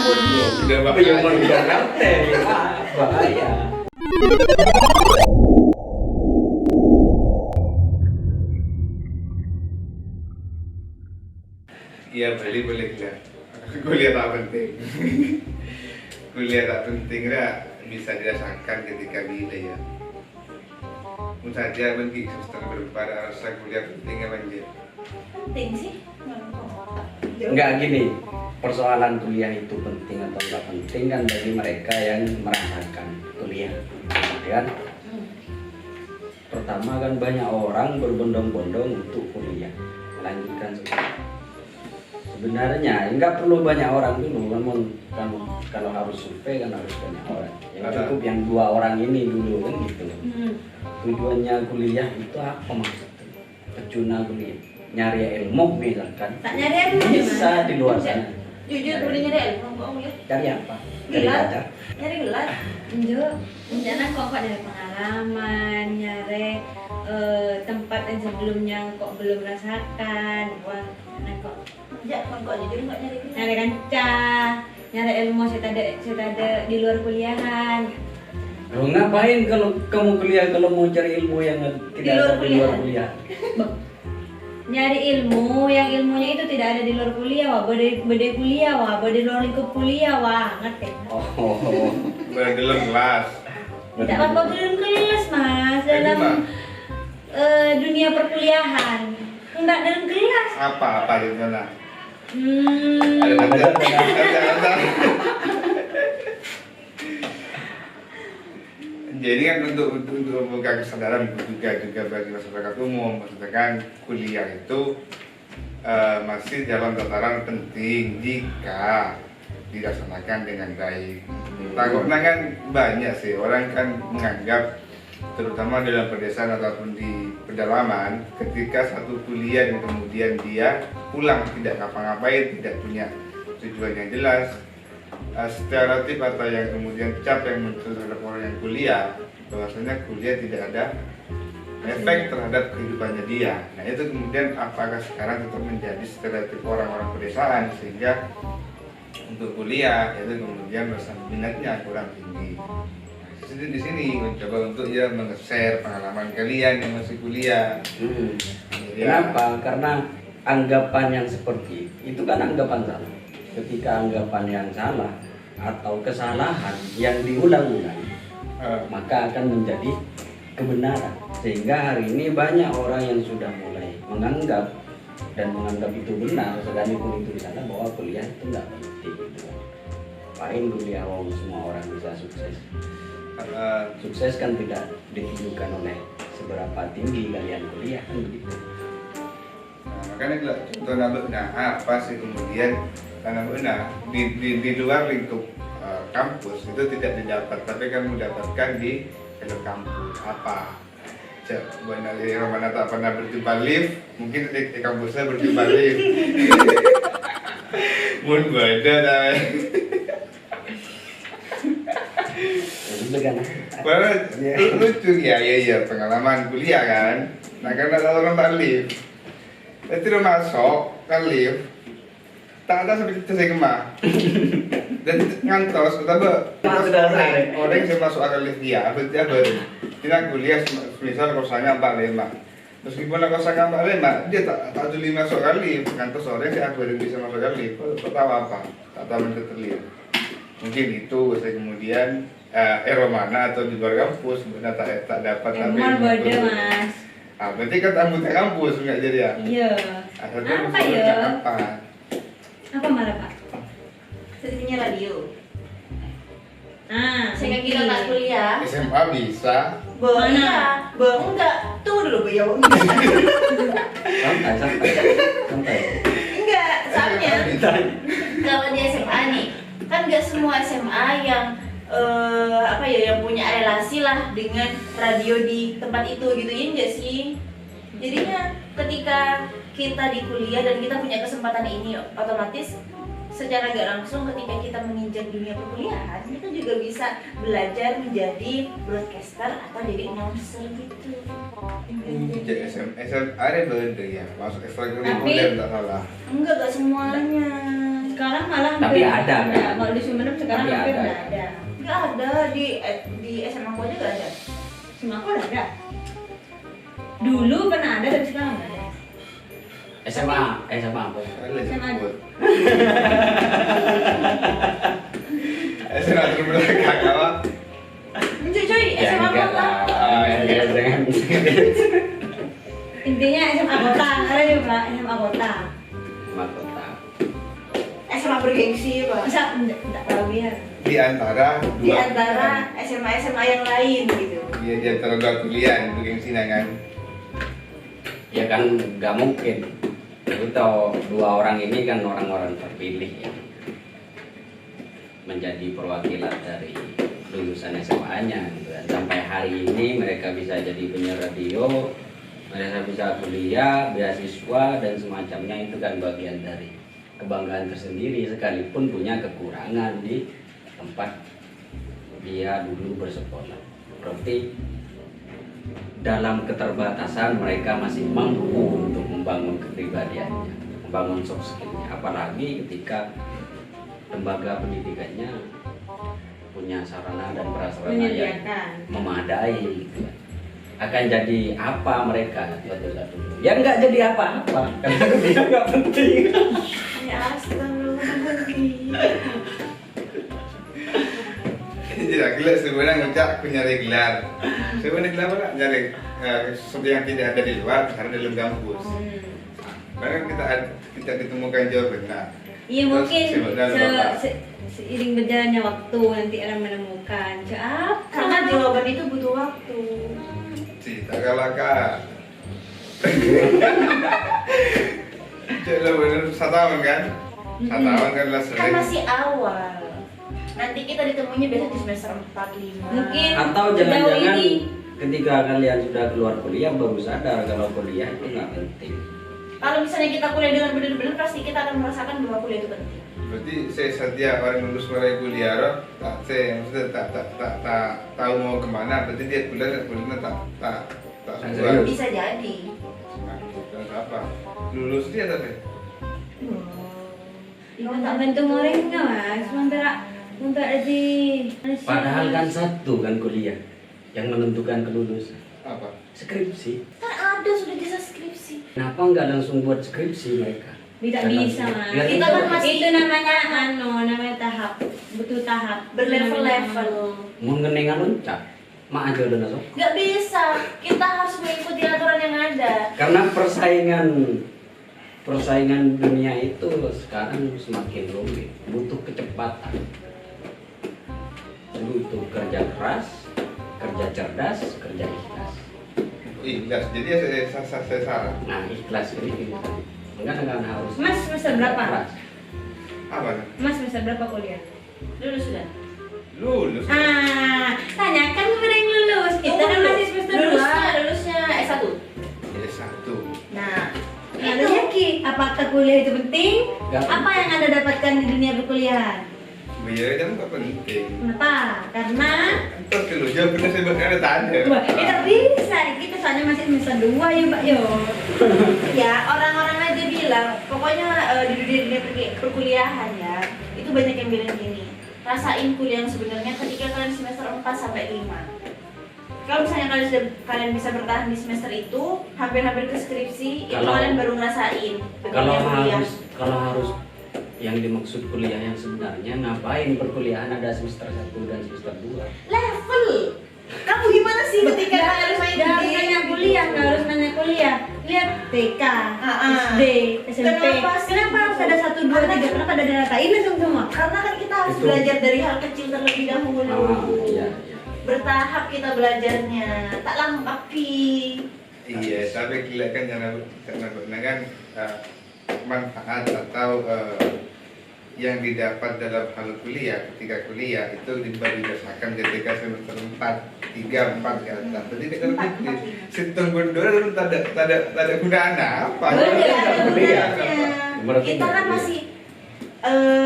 pun Udah yang mau Jakarta bahaya. Iya boleh lah. Kuliah tak penting. Kuliah tak penting lah bisa dirasakan ketika gila ya. Mungkin saja bagi suster berpada rasa kuliah penting apa aja. Penting sih. Enggak gini, persoalan kuliah itu penting atau enggak penting kan bagi mereka yang merasakan kuliah, ya kan? Pertama kan banyak orang berbondong-bondong untuk kuliah, melanjutkan sekolah. Sebenarnya enggak perlu banyak orang dulu, namun kalau harus survei kan harus banyak orang. Yang cukup yang 2 orang ini dulu kan gitu. Tujuannya kuliah itu apa maksudnya? Pecuna kuliah, nyari ilmu misalkan. Tak nyari ilmu Bisa di luar sana. Jujur boleh nyari ilmu kok ya. Cari apa? Cari Gelar. pacar. Nyari gelar. Enjo. Rencana kok dari pengalaman, nyari tempat yang sebelumnya kok belum rasakan. Wah, kok ya kok jujur enggak nyari gelar. Nyari kancah, nyari ilmu saya ada di luar kuliahan. Lo ngapain kalau kamu kuliah kalau mau cari ilmu yang tidak ada di luar kuliah? Nyari ilmu yang ilmunya itu tidak ada di luar kuliah, wah beda kuliah, wah beda luar lingkup kuliah, wah ngerti? Oh, Dalam kelas. Tidak apa belum kelas mas dalam dunia perkuliahan, enggak dalam kelas. Apa di mana? ada. Ada. Jadi kan untuk membuka kesadaran juga bagi masyarakat umum, maksudnya kan kuliah itu masih dalam tataran penting jika dilaksanakan dengan baik. Takutnya kan banyak sih orang kan menganggap, terutama dalam pedesaan ataupun di pedalaman, ketika satu kuliah dan kemudian dia pulang tidak ngapa-ngapain, tidak punya tujuan yang jelas. Stereotip atau yang kemudian cap yang muncul terhadap orang yang kuliah, bahwasanya kuliah tidak ada efek terhadap kehidupannya dia. Nah itu kemudian apakah sekarang tetap menjadi stereotip orang-orang pedesaan sehingga untuk kuliah itu kemudian rasa minatnya kurang tinggi. Nah, di sini mencoba untuk ya meng-share pengalaman kalian yang masih kuliah. Kenapa? Karena anggapan yang seperti itu kan anggapan salah. Ketika anggapan yang salah atau kesalahan yang diulang-ulang, maka akan menjadi kebenaran. Sehingga hari ini banyak orang yang sudah mulai menganggap itu benar, sekalipun itu di sana bahwa kuliah itu tidak penting. Lain kuliah semua orang bisa sukses. Sukses kan tidak ditunjukkan oleh seberapa tinggi kalian kuliah kan begitu. Makanya contoh apa sih kemudian karena di luar lingkup kampus itu tidak didapat, tapi kamu dapatkan di dalam kampus apa? Bukan dari Romana tak pernah berjumpa lift, mungkin di kampusnya berjumpa lift. Mun beda dah. Itu kan. Lucu ya pengalaman kuliah kan. Nah karena ada orang tak lift, itu masuk kan lift. Tak ada sampai kita saya kemah dan ngantos betapa orang yang masuk akal lift dia baru tidak kuliah misal kosanya 45 meskipun kosanya 45 dia tak jeli masuk kali ngantos orang yang baru bisa masuk kali kau tahu apa tak tahu menterlihat mungkin itu saya kemudian Romana atau di luar kampus benar tak dapat tapi beda mas. Berarti kan tamu kampus nggak jadi ya? Iya. Apa ya? Apa marah pak? Sepertinya radio. Saya kira tak kuliah. SMA bisa. Mana? Enggak. Tunggu dulu Bu ya. Santai. Enggak, soalnya kalau di SMA nih, kan enggak semua SMA yang yang punya relasi lah dengan radio di tempat itu gitu ya enggak sih? Jadinya ketika kita di kuliah dan kita punya kesempatan ini otomatis secara gak langsung ketika kita menginjak dunia perkuliahan kita juga bisa belajar menjadi broadcaster atau jadi announcer gitu. SMA ada beda ya, masuk ekstrakurikuler tak salah. Enggak semuanya. sekarang malah Tapi hampir ada, nggak kan? Kalau di Sumeneb sekarang Tapi hampir ada. nggak ada. Nggak ada di SMA aku aja nggak ada. Cuma aku ada. Dulu pernah ada tapi sekarang nggak ada. SMA apa? Ada SMA. jemput. SMA terbelakang apa? Cuy, Ya SMA enggak kota. lah. Jangan. Intinya SMA kota, ada juga SMA kota. Mahkota. SMA bergengsi Pak. Masa enggak tahu ya. Di antara Di antara SMA yang lain gitu. Iya, di antara dua kuliah itu gengsi kan. Ya kan nggak mungkin. Itu tahu dua orang ini kan orang-orang terpilih ya, menjadi perwakilan dari lulusan SMA-nya gitu kan. Sampai hari ini mereka bisa jadi penyiar radio, mereka bisa kuliah, beasiswa dan semacamnya, itu kan bagian dari kebanggaan tersendiri sekalipun punya kekurangan di tempat dia dulu bersekolah. Berarti dalam keterbatasan mereka masih mampu untuk membangun kepribadiannya, membangun soft skillnya, apalagi ketika lembaga pendidikannya punya sarana dan prasarana yang Menyediakan. memadai gitu kan. Akan jadi apa mereka satu-satu? Ya nggak jadi apa-apa karena dia nggak penting. Ya astagfirullahaladzim. Ini tidak gila sebenarnya ngucap aku nyari gelar. Sebenarnya gelar apa? Nyari sesuatu yang tidak ada di luar, harus dalam kampus. Karena kita ditemukan jawabannya. Iya Terus mungkin sebutkan berapa? seiring berjalannya waktu nanti akan menemukan siapa. Karena jawaban itu butuh waktu. Cita kalaka. Coba bener satawan kan? Satawan kan lah Kan sering. masih awal. Nanti kita ditemunya besok di semester 4, 5. Mungkin Atau sejauh jangan-jangan ini. ketika kalian sudah keluar kuliah baru sadar kalau kuliah itu nggak penting. Kalau misalnya kita kuliah dengan benar-benar, pasti kita akan merasakan bahwa kuliah itu penting. Berarti saya setia orang lulus mulai kuliah roh, tak saya maksudnya tak tahu mau kemana. Berarti dia kuliah tak Serius. sesuai. Bisa jadi. Nah, bukan apa? Lulus dia tapi. Tergantung orangnya mas. Sementara di Malaysia. Padahal kan satu kan kuliah yang menentukan kelulusan. Apa? Skripsi. Kan ada sudah jasa skripsi. Kenapa nggak langsung buat skripsi mereka? Tidak Karena- bisa mas. Ya, Kita kan masih itu namanya namanya tahap, butuh tahap berlevel-level. mau ngenengan loncak, mak aja udah nasok. Nggak bisa. Kita harus mengikuti aturan yang ada. Karena persaingan dunia itu sekarang semakin rumit, butuh kecepatan, butuh kerja keras, kerja cerdas, kerja ikhlas. Ikhlas. Jadi saya salah. Nah ikhlas ini enggak harus. Mas semester berapa? keras. Apa? Mas semester berapa kuliah? Dulu sudah. Lulus. Tanyakan kepada yang lulus. Kita kan masih semester 2. Lulusnya S1. Jadi satu. Nah, Lalu Yaki, apakah kuliah itu penting? Nggak Apa yang Anda dapatkan di dunia perkuliahan? Bayarnya kan nggak penting. Kenapa? Karena Terus kalau jawab benar saya bakal ada tanya. Wah, tidak bisa. Kita soalnya masih semester 2 ya, Mbak yo. ya orang-orang aja bilang, pokoknya di dunia perkuliahan ya, itu banyak yang bilang gini, rasain kuliah yang sebenarnya ketika kalian semester 4 sampai 5. Kalau misalnya kalian bisa bertahan di semester itu, hampir-hampir ke skripsi, itu Kalau- kalian baru ngerasain Kalau kuliah. harus yang dimaksud kuliah yang sebenarnya, ngapain perkuliahan ada semester 1 dan semester 2? Level. Kamu gimana sih ketika Nggak harus main nggak harus game? nanya kuliah, nggak harus nanya kuliah. Lihat TK, SD, SMP. Kenapa sih? Kenapa harus ada 1, 2, 3? Kenapa ada data-datain langsung semua? Karena kan kita harus Itu. belajar dari hal kecil terlebih dahulu. Iya. Bertahap kita belajarnya, tak lengkapi. Iya, tapi gila kan karena kan manfaat atau yang didapat dalam hal kuliah ketika kuliah itu baru dirasakan ketika semester 4, 3, 4 ke atas. Jadi kita Empat, berpikir, empat, lima. sistem gondor itu tak ada gunaan apa? Betul, Tidak ada kuliah, gunanya. apa? Berarti Kita kan nggak masih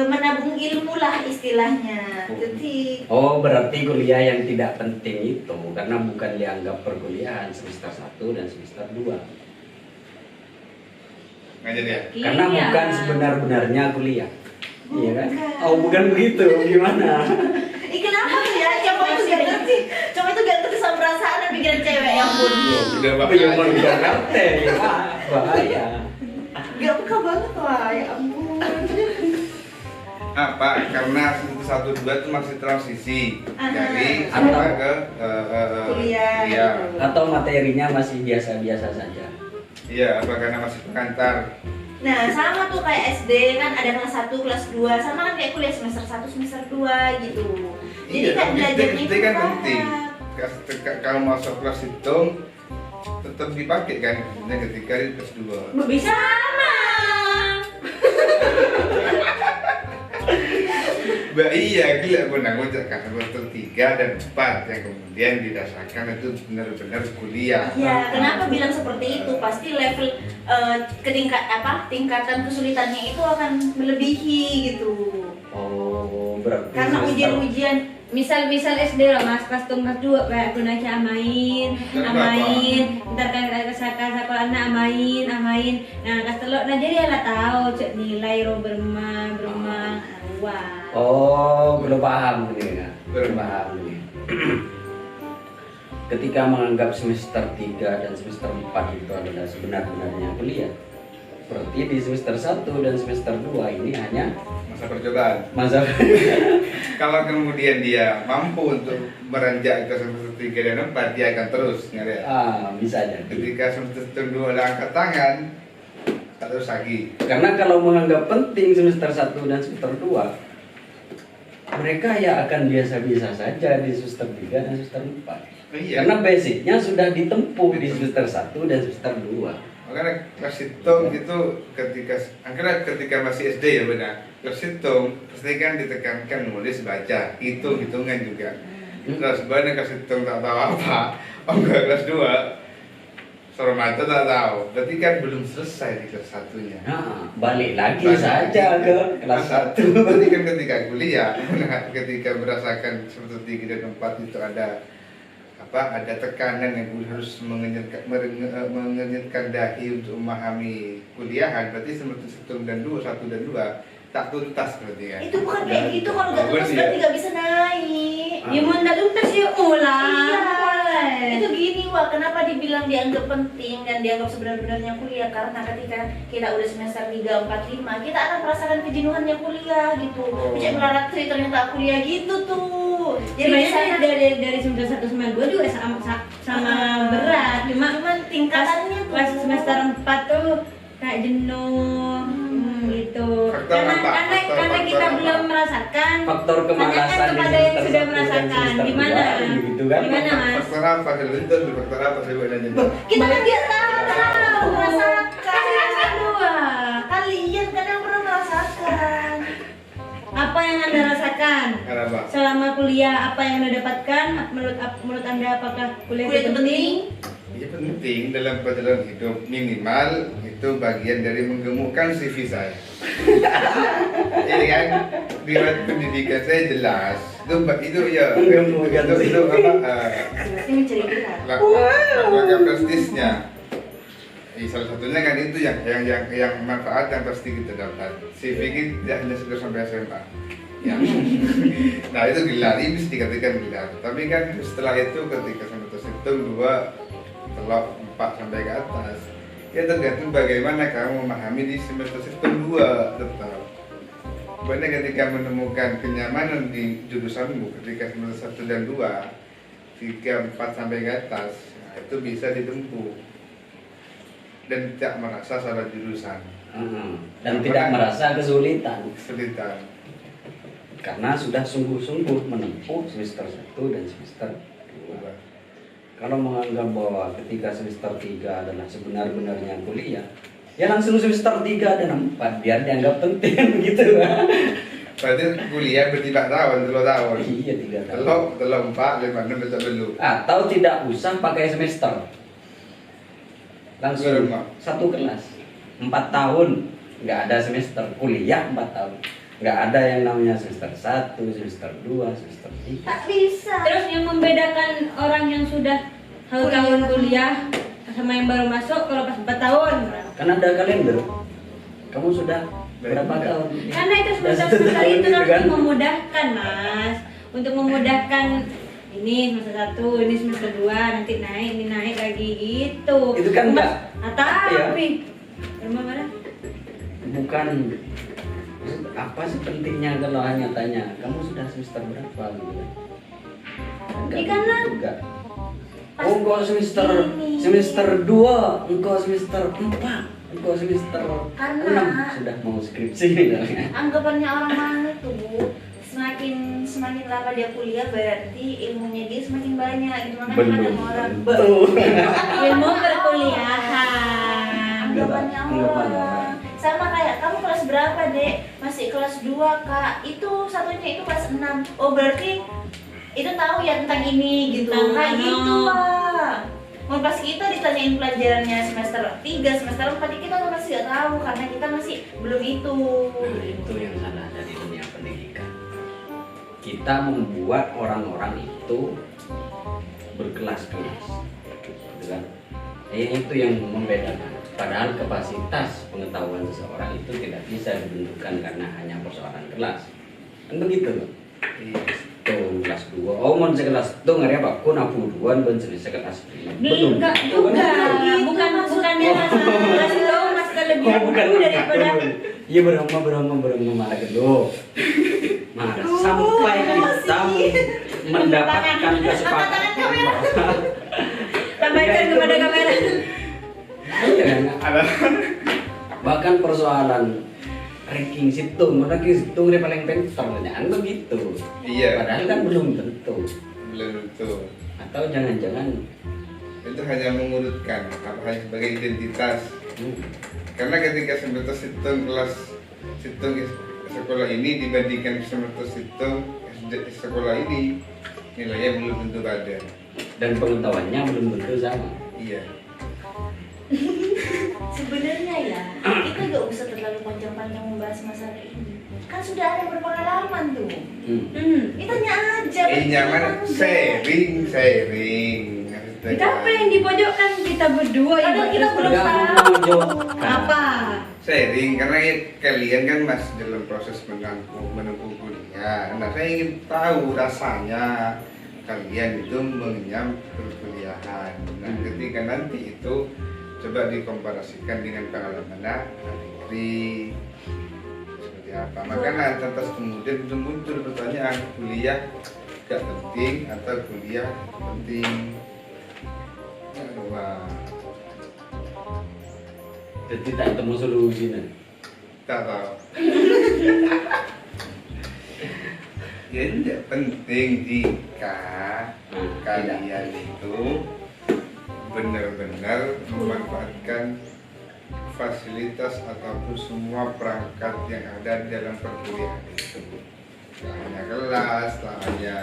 menabung ilmu lah istilahnya. Jadi Oh, berarti kuliah yang tidak penting itu karena bukan dianggap perkuliahan semester 1 dan semester 2. Ngajar ya? Karena Iya. bukan sebenar-benarnya kuliah. Iya kan? Oh bukan begitu, gimana? Ih kenapa tuh ya? Cowok itu gak ngerti. Cowok itu gak ngerti sama perasaan dan pikiran cewek. Ya ampun. Udah Apa yang mau dia ngerti? Bahaya. Gak peka banget wah. Ya ampun. Apa? Karena 1, 2 itu masih transisi dari Aha. SMA ke Kuliah. kuliah. Gitu. Atau materinya masih biasa-biasa saja. Iya, apa karena masih pengantar. Nah sama tuh kayak SD kan ada kelas 1, kelas 2. Sama kan kayak kuliah semester 1, semester 2 gitu. Jadi Iya, kan tapi belajarnya SD itu kan bertahap. penting. Kalau masuk kelas hitung tetap dipakai kan ketika di kelas 2. Bisa sama. Iya, gila benar ngajak kan semester 3 dan 4 yang kemudian dirasakan itu benar-benar kuliah. Ya, kenapa bilang seperti itu? Pasti level tingkatan kesulitannya itu akan melebihi gitu. Oh, berarti Karena semester- ujian-ujian Misal SD lah mas, kelas 1 kelas 2 kayak aku nanya amain, ntar kan sekolah anak amain. Nah kelas 3 nah jadi lah tahu cek nilai berma wah. Oh, belum paham ini ya. Belum. Belum paham ini. Ketika menganggap semester 3 dan semester 4 itu adalah sebenar-benarnya kuliah, berarti di semester 1 dan semester 2 ini hanya Masa percobaan. masa Kalau kemudian dia mampu untuk meranjak ke semester 3 dan 4, dia akan terus ngalir. bisa jadi. Ketika semester 2 ada angkat tangan, tak terus lagi. Karena kalau menganggap penting semester 1 dan semester 2, mereka ya akan biasa-biasa saja di semester 3 dan semester 4. Iya. Karena basicnya sudah ditempuh di semester 1 dan semester 2. Makanya kelas hitung itu ketika masih SD ya benar. Kelas hitung pasti kan ditekankan nulis baca, hitungan juga. Kelas banyak kelas hitung tak tahu apa. Oh enggak, kelas 2 Soromata tak tahu. Berarti kan belum selesai di kelas 1-nya. Nah, balik lagi saja ke kelas 1. Berarti kan ketika kuliah, ketika merasakan semester 3 dan 4 itu ada tekanan yang harus mengenyitkan dahi untuk memahami kuliahan. Berarti semester 1 dan 2 tak tuntas berarti ya. itu bukan kayak gitu, kalau nggak tuntas berarti nggak bisa naik. Ya mau ndak tuntas ya ulang. Iya. Itu gini wah, kenapa dibilang dianggap penting dan dianggap sebenar-benarnya kuliah? Karena ketika kita udah semester 3, 4, 5, kita akan merasakan kejenuhannya kuliah gitu. Bisa melarat ternyata kuliah gitu tuh. Jadi Sebenarnya misalnya dari semester 1 semester 2 juga sama berat, cuman tingkatannya tuh. pas semester 4 tuh kayak jenuh gitu. Faktor apa? Karena Faktor kita apa? belum merasakan. Faktor kemalasan Tanyakan di kepada yang semester sudah 1 dan merasakan. semester Gimana? 2, gitu kan? Gimana mas? Faktor apa? Kalau itu faktor apa saya buat nanya. Kita kan dia tahu merasakan. Semester 2. Kalian kan yang pernah merasakan. Apa yang anda rasakan Kenapa? selama kuliah? Apa yang anda dapatkan? Menurut anda apakah kuliah Kuliah itu itu penting. Ini penting dalam perjalanan hidup, minimal itu bagian dari menggemukkan CV saya. Ini kan riwayat pendidikan saya jelas. Itu ya. Menggemukkan Itu apa? Berarti menceritakan. Lembaga prestisnya. Salah satunya kan itu yang manfaat yang pasti kita dapat. CV kita tidak hanya sekedar sampai SMA. Ya. Nah itu gelar, ini bisa dikatakan gelar. Tapi kan setelah itu ketika semester hitung 2 telok 4 sampai ke atas, ya tergantung bagaimana kamu memahami di semester hitung 2 tetap. Banyak ketika menemukan kenyamanan di jurusanmu ketika semester 1 dan 2, 3, 4 sampai ke atas, nah, itu bisa ditempuh dan tidak merasa salah jurusan. Dan tidak merasa kesulitan Kesulitan. karena sudah sungguh-sungguh menempuh semester 1 dan semester 2. Kalau menganggap bahwa ketika semester 3 adalah sebenar-benarnya kuliah, ya langsung semester 3 dan 4 biar dianggap penting gitu. Berarti kuliah bertiga tahun, 2 tahun. Iya 3 tahun. Telok 4, 5, 6 betul belum. Atau tidak usah pakai semester, langsung Berapa? satu kelas 4 tahun, nggak ada semester, kuliah 4 tahun, nggak ada yang namanya semester 1, semester 2, semester 3. Tak bisa. Terus yang membedakan orang yang sudah satu tahun kuliah sama yang baru masuk kalau pas 4 tahun. Kan ada kalender, kamu sudah berapa tahun? Karena itu Udah semester satu tahun itu gitu kan kan. untuk memudahkan mas, untuk memudahkan ini semester 1, ini semester 2, nanti naik, ini naik lagi gitu. Itu kan enggak. Tapi rumah mana? Bukan apa sih pentingnya kalau hanya tanya kamu sudah semester berapa gitu kan? Iya, karena juga. Pas Oh, engkau semester ini. semester 2, engkau semester 4, engkau semester Karena 6 sudah mau skripsi misalnya. anggapannya orang-orang itu semakin lama dia kuliah berarti ilmunya dia semakin banyak gitu, makanya kadang orang Betul. ilmu perkuliahan. anggapannya Anggapan orang orang. sama kayak kamu kelas berapa dek, masih kelas 2 kak, itu satunya itu kelas 6, oh berarti itu tahu ya tentang ini gitu, Tentang kayak ano. gitu lah. Mau pas kita ditanyain pelajarannya semester 3, semester 4 kita kan masih gak tahu karena kita masih belum itu. Nah, itu yang salah dari dunia pendidikan. Kita membuat orang-orang itu berkelas-kelas, gitu kan? Itu yang membedakan. Padahal kapasitas pengetahuan seseorang itu tidak bisa ditentukan karena hanya persoalan kelas. Kan begitu loh. Tuh kelas 2. Oh, mau sekelas tuh ngari apa? Ku nabuduan ben sekelas 5. Enggak juga, bukan bukannya mas lo mas lebih dulu daripada Iya berhamba malah kedua. Nah, sampai kita mendapatkan kesepakatan. tambahkan kepada kamera. Iya kan? Ada Bahkan persoalan ranking situng dia paling pintar, jangan begitu. Iya. Padahal kan belum tentu. belum tentu. Atau jangan-jangan Itu hanya mengurutkan apa hanya sebagai identitas. Karena ketika semester situng kelas situng sekolah ini dibandingkan semester situng sekolah ini, nilainya belum tentu ada. dan pengetahuannya belum tentu sama. Iya. Sebenarnya ya, kita gak usah terlalu panjang-panjang membahas masalah ini. Kan sudah ada yang berpengalaman tuh. Kita tanya aja. Nyaman sharing. Kita apa yang dipojokkan kita berdua ya? Padahal kita belum Nggak tahu. memojokkan. Apa? Sharing karena kalian kan masih dalam proses menempuh kuliah. Nah, saya ingin tahu rasanya kalian itu mengenyam perkuliahan. Nah, ketika nanti itu coba dikomparasikan dengan pengalaman Fikri seperti apa. Maka lantas kemudian muncul pertanyaan, kuliah gak penting atau kuliah penting. Wah, Jadi tak temu solusinya. tak tahu. Ya tidak penting jika kalian itu benar-benar memanfaatkan fasilitas ataupun semua perangkat yang ada di dalam perkuliahan itu. Tak hanya kelas, tak hanya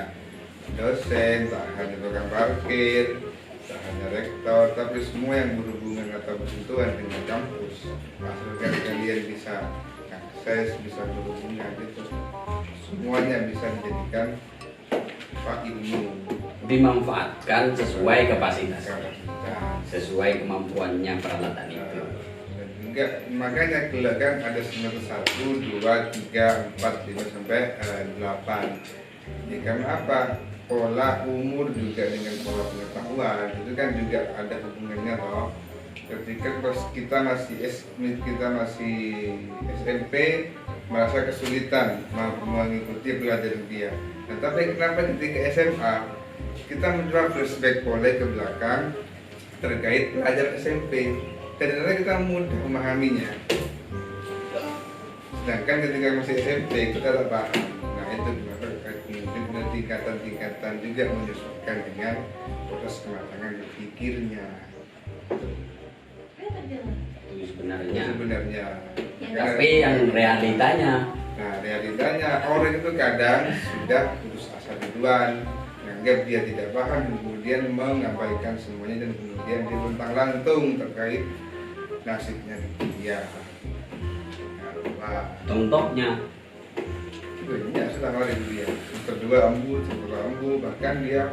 dosen, tak hanya tukang parkir, tak hanya rektor, tapi semua yang berhubungan atau bersentuhan dengan kampus. Asalkan kalian bisa akses, bisa berhubungan itu, semuanya bisa dijadikan ilmu. Dimanfaatkan sesuai kapasitas, Kapasitas. sesuai kemampuannya peralatan itu. Dan juga makanya kalau kan ada semester 1, 2, 3, 4, 5 sampai 8. Ya karena apa? Pola umur juga dengan pola pengetahuan itu kan juga ada hubungannya toh. Ketika kita masih SMP merasa kesulitan mengikuti pelajaran dia. Nah, tapi kenapa ketika SMA kita mencoba flashback pola ke belakang terkait pelajaran SMP, ternyata kita mudah memahaminya. Sedangkan ketika masih SMP kita tak paham. Nah itu kenapa kemudian tingkatan-tingkatan juga menyesuaikan dengan proses kematangan berpikirnya. Itu sebenarnya. Sebenarnya. Tapi yang realitanya, Nah realitanya orang itu kadang sudah putus asa duluan, menganggap dia tidak paham, kemudian mengabaikan semuanya dan kemudian dia luntang lantung terkait nasibnya di kuliah. contohnya Banyak sudah lari dia. Yang kedua ambu, bahkan dia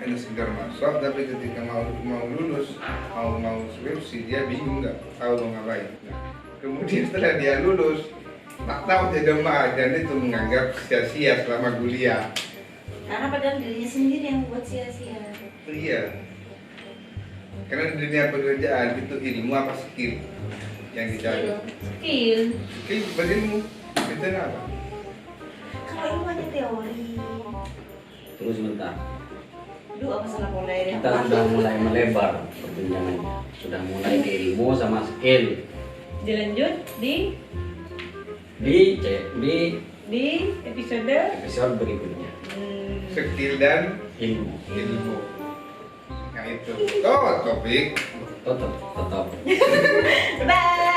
hanya sekedar masuk, tapi ketika mau lulus, mau skripsi dia bingung nggak tahu mau ngapain. Nah, kemudian setelah dia lulus, Tak tahu tidak dan itu menganggap sia-sia selama kuliah. Karena padahal dirinya sendiri yang buat sia-sia. Iya. Karena di dunia pekerjaan itu ilmu apa skill yang dicari? Skill. Skill berilmu itu apa? Kalau ilmu hanya teori. Tunggu sebentar. Duh, apa salah mulai Kita sudah mulai melebar perbincangannya. Sudah mulai ke ilmu sama skill. Dilanjut di Di episode episode berikutnya. Skill dan Ilmu. ilmu. Nah itu. Oh, topik. Tetap. Bye.